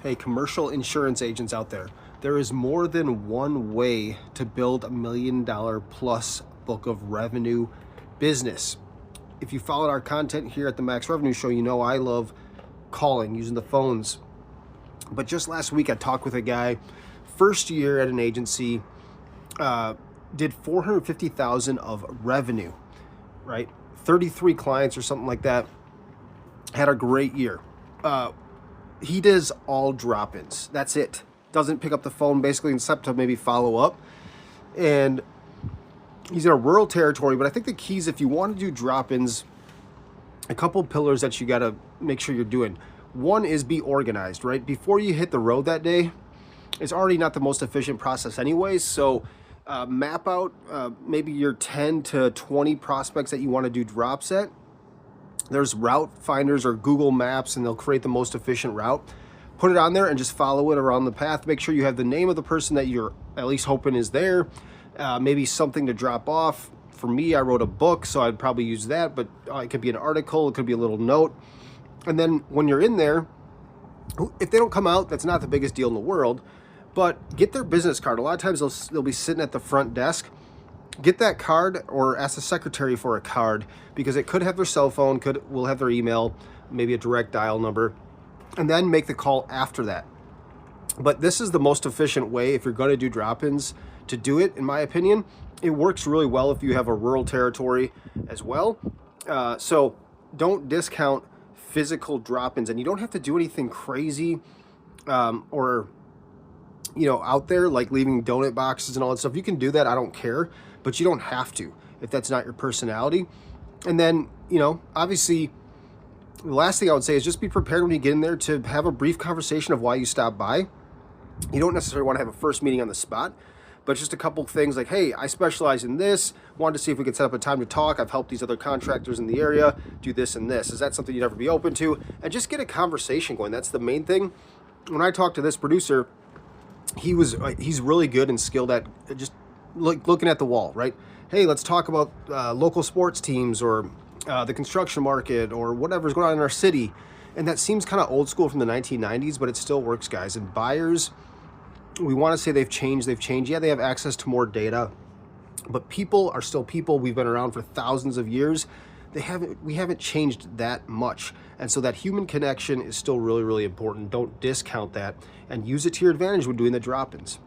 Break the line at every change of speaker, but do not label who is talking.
Hey, commercial insurance agents out there, there is more than one way to build $1 million plus book of revenue business. If you followed our content here at the Max Revenue Show, you know I love calling, using the phones. But just last week, I talked with a guy, first year at an agency, did 450,000 of revenue, right? 33 clients or something like that. Had a great year. He does all drop-ins. That's it. Doesn't pick up the phone basically except to maybe follow up. And he's in a rural territory, but I think the keys, if you want to do drop-ins, a couple pillars that you got to make sure you're doing. One is be organized, right? Before you hit the road that day, it's already not the most efficient process anyways. So map out maybe your 10 to 20 prospects that you want to do drops at. There's route finders or Google Maps, and they'll create the most efficient route. Put it on there and just follow it around the path. Make sure you have the name of the person that you're at least hoping is there. Maybe something to drop off. For me, I wrote a book, so I'd probably use that, but it could be an article, it could be a little note. And then when you're in there, if they don't come out, that's not the biggest deal in the world, but get their business card. A lot of times they'll be sitting at the front desk. Get that card or ask the secretary for a card, because it could have their cell phone, will have their email, maybe a direct dial number, and then make the call after that. But this is the most efficient way if you're going to do drop-ins to do it, in my opinion. It works really well if you have a rural territory as well. So don't discount physical drop-ins, and you don't have to do anything crazy or out there like leaving donut boxes and all that stuff. You can do that, I don't care, but you don't have to if that's not your personality. And then, obviously, the last thing I would say is just be prepared when you get in there to have a brief conversation of why you stopped by. You don't necessarily want to have a first meeting on the spot, but just a couple things like, hey, I specialize in this, wanted to see if we could set up a time to talk. I've helped these other contractors in the area do this and this. Is that something you'd ever be open to? And just get a conversation going. That's the main thing. When I talked to this producer, he's really good and skilled at just looking at the wall, right? Hey, let's talk about local sports teams or the construction market or whatever's going on in our city. And that seems kind of old school from the 1990s, but it still works, guys. And buyers, we want to say they've changed. Yeah, they have access to more data, but people are still people. We've been around for thousands of years. We haven't changed that much. And so that human connection is still really, really important. Don't discount that and use it to your advantage when doing the drop-ins.